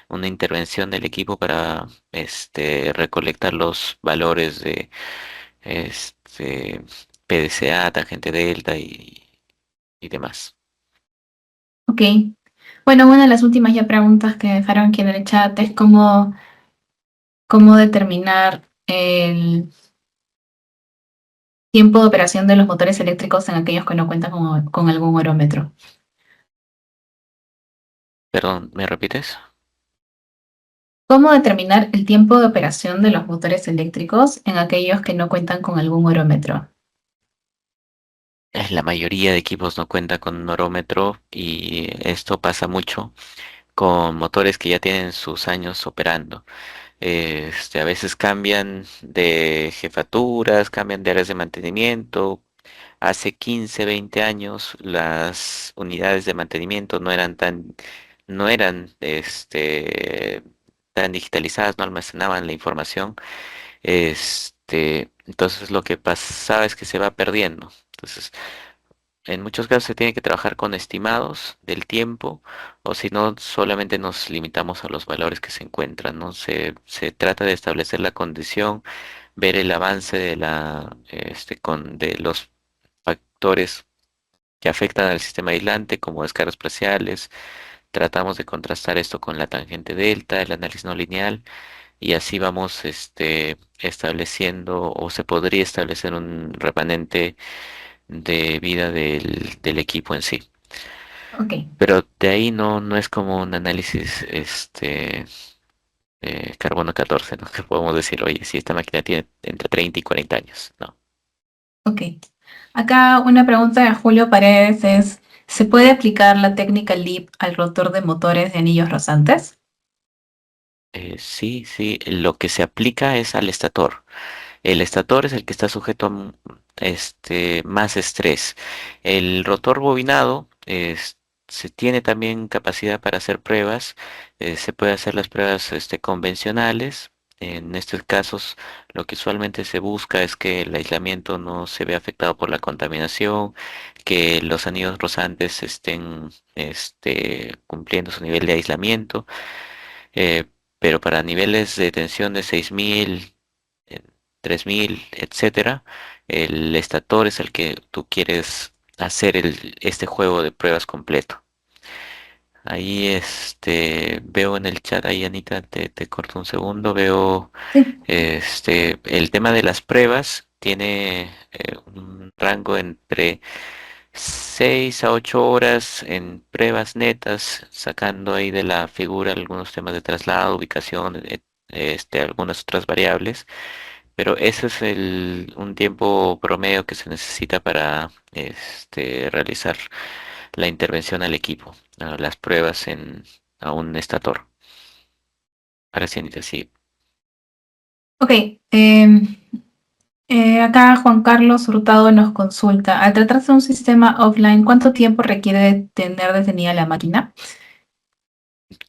una intervención del equipo para recolectar los valores de este, PDCA, tangente delta y demás. Ok. Bueno, una de las últimas ya preguntas que dejaron aquí en el chat es cómo determinar el tiempo de operación de los motores eléctricos en aquellos que no cuentan con algún orómetro. Perdón, ¿me repites? ¿Cómo determinar el tiempo de operación de los motores eléctricos en aquellos que no cuentan con algún orómetro? La mayoría de equipos no cuenta con un orómetro y esto pasa mucho con motores que ya tienen sus años operando. A veces cambian de jefaturas, cambian de áreas de mantenimiento. Hace 15, 20 años las unidades de mantenimiento no eran tan digitalizadas, no almacenaban la información. Entonces lo que pasaba es que se va perdiendo. Entonces, en muchos casos se tiene que trabajar con estimados del tiempo, o si no, solamente nos limitamos a los valores que se encuentran, ¿no? Se trata de establecer la condición, ver el avance de los factores que afectan al sistema aislante, como descargas parciales. Tratamos de contrastar esto con la tangente delta, el análisis no lineal, y así vamos estableciendo, o se podría establecer un remanente de vida del equipo en sí. Ok, Pero de ahí no es como un análisis carbono 14, ¿no? Que podemos decir, oye, si esta máquina tiene entre 30 y 40 años, no. ok. Acá una pregunta de Julio Paredes es, ¿se puede aplicar la técnica LEAP al rotor de motores de anillos rosantes? Sí, sí, lo que se aplica es al estator. El estator es el que está sujeto a más estrés. El rotor bobinado se tiene también capacidad para hacer pruebas. Se puede hacer las pruebas convencionales. En estos casos, lo que usualmente se busca es que el aislamiento no se vea afectado por la contaminación, que los anillos rozantes estén cumpliendo su nivel de aislamiento. eh, pero para niveles de tensión de 6000 en 3000, etcétera, el estator es el que tú quieres hacer este juego de pruebas completo. Ahí veo en el chat, ahí Anita, te corto un segundo, veo Sí. el tema de las pruebas tiene un rango entre 6 a 8 horas en pruebas netas, sacando ahí de la figura algunos temas de traslado, ubicación, algunas otras variables, pero ese es un tiempo promedio que se necesita para realizar la intervención al equipo, las pruebas a un estator. Ahora sí, Anita, sí. Ok, acá Juan Carlos Hurtado nos consulta. Al tratarse de un sistema offline, ¿cuánto tiempo requiere de tener detenida la máquina?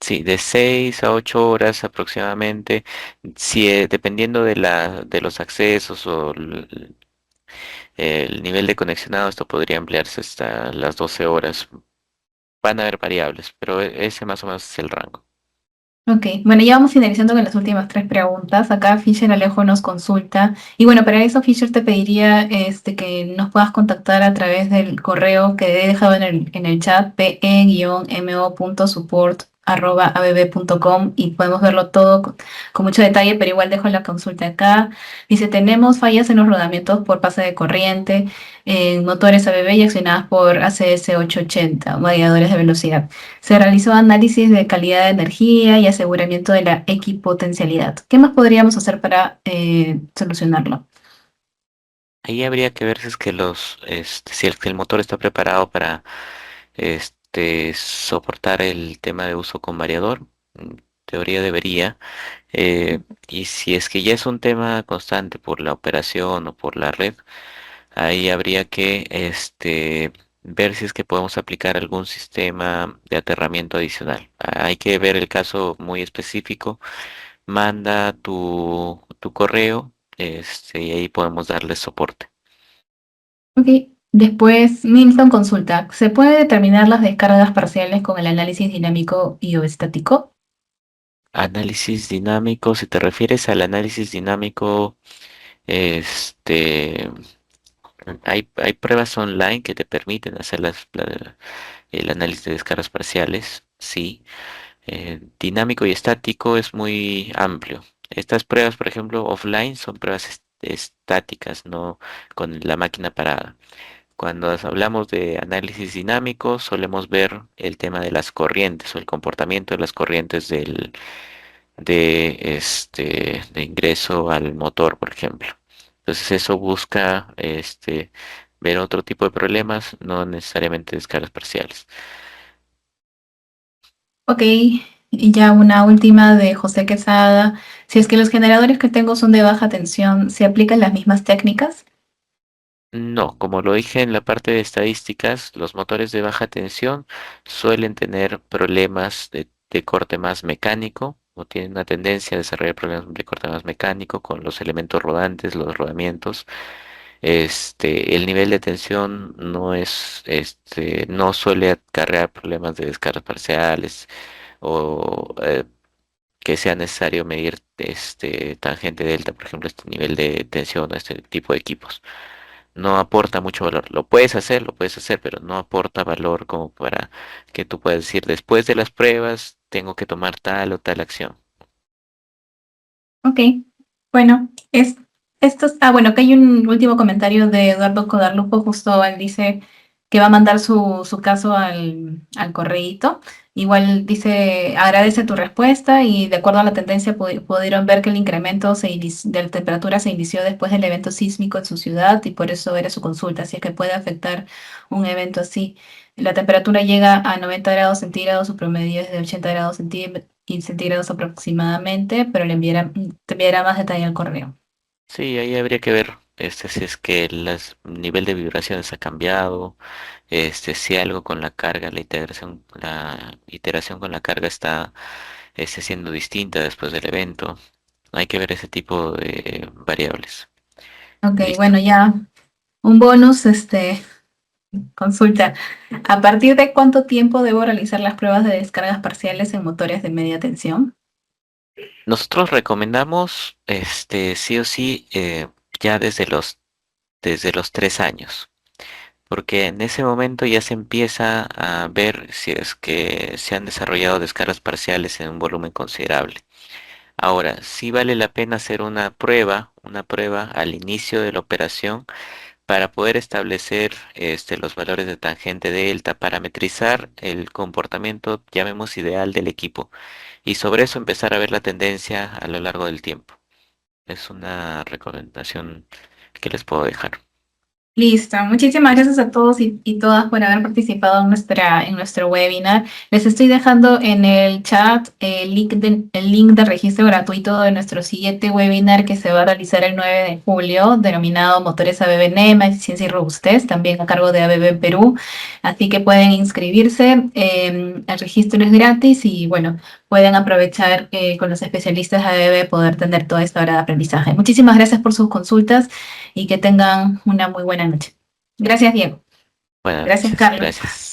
Sí, de 6 a 8 horas aproximadamente, si, dependiendo de los accesos o el nivel de conexionado, esto podría ampliarse hasta las 12 horas. Van a haber variables, pero ese más o menos es el rango. Ok, bueno, ya vamos finalizando con las últimas tres preguntas. Acá Fisher Alejo nos consulta. Y bueno, para eso, Fisher, te pediría que nos puedas contactar a través del correo que he dejado en el chat, pe-mo.support@abb.com, y podemos verlo todo con mucho detalle, pero igual dejo la consulta acá. Dice, tenemos fallas en los rodamientos por pase de corriente, en motores ABB y accionadas por ACS 880, variadores de velocidad. Se realizó análisis de calidad de energía y aseguramiento de la equipotencialidad. ¿Qué más podríamos hacer para solucionarlo? Ahí habría que ver si es que si el motor está preparado para soportar el tema de uso con variador. En teoría debería. eh, y si es que ya es un tema constante por la operación o por la red, ahí habría que ver si es que podemos aplicar algún sistema de aterramiento adicional. Hay que ver el caso muy específico. Manda tu correo, y ahí podemos darle soporte. Ok. Después, Milton consulta. ¿Se puede determinar las descargas parciales con el análisis dinámico y o estático? Análisis dinámico, si te refieres al análisis dinámico, este, hay pruebas online que te permiten hacer el análisis de descargas parciales, sí. Dinámico y estático es muy amplio. Estas pruebas, por ejemplo, offline son pruebas estáticas, no con la máquina parada. Cuando hablamos de análisis dinámico, solemos ver el tema de las corrientes o el comportamiento de las corrientes de ingreso al motor, por ejemplo. Entonces eso busca ver otro tipo de problemas, no necesariamente descargas parciales. Ok. Y ya una última de José Quesada. Si es que los generadores que tengo son de baja tensión, ¿se aplican las mismas técnicas? No, como lo dije en la parte de estadísticas, los motores de baja tensión suelen tener problemas de corte más mecánico o tienen una tendencia a desarrollar problemas de corte más mecánico con los elementos rodantes, los rodamientos. El nivel de tensión no suele acarrear problemas de descargas parciales o que sea necesario medir tangente delta, por ejemplo, este nivel de tensión a este tipo de equipos. No aporta mucho valor. Lo puedes hacer, pero no aporta valor como para que tú puedas decir, después de las pruebas, tengo que tomar tal o tal acción. Ok, bueno, bueno, acá hay un último comentario de Eduardo Codarlupo, justo él dice que va a mandar su caso al correíto. Igual dice, agradece tu respuesta y de acuerdo a la tendencia pudieron ver que el incremento de la temperatura se inició después del evento sísmico en su ciudad y por eso era su consulta, así es que puede afectar un evento así. La temperatura llega a 90 grados centígrados, su promedio es de 80 grados centígrados aproximadamente, pero te enviará más detalle al correo. Sí, ahí habría que ver si es que el nivel de vibraciones ha cambiado, si algo con la carga, la iteración con la carga está siendo distinta después del evento. Hay que ver ese tipo de variables. Ok, Listo. bueno, ya un bonus, consulta. ¿A partir de cuánto tiempo debo realizar las pruebas de descargas parciales en motores de media tensión? Nosotros recomendamos, sí o sí, ya desde los 3 años. porque en ese momento ya se empieza a ver si es que se han desarrollado descargas parciales en un volumen considerable. Ahora, sí vale la pena hacer una prueba al inicio de la operación para poder establecer los valores de tangente delta, parametrizar el comportamiento, llamemos ideal del equipo, y sobre eso empezar a ver la tendencia a lo largo del tiempo. Es una recomendación que les puedo dejar. Listo. Muchísimas gracias a todos y todas por haber participado en nuestro webinar. Les estoy dejando en el chat el link de registro gratuito de nuestro siguiente webinar que se va a realizar el 9 de julio, denominado Motores ABB NEMA, Eficiencia y Robustez, también a cargo de ABB Perú. Así que pueden inscribirse. El registro es gratis y bueno, pueden aprovechar con los especialistas de ABB poder tener toda esta hora de aprendizaje. Muchísimas gracias por sus consultas y que tengan una muy buena noche. Gracias, Diego. Buenas Gracias, noches, Carlos. gracias.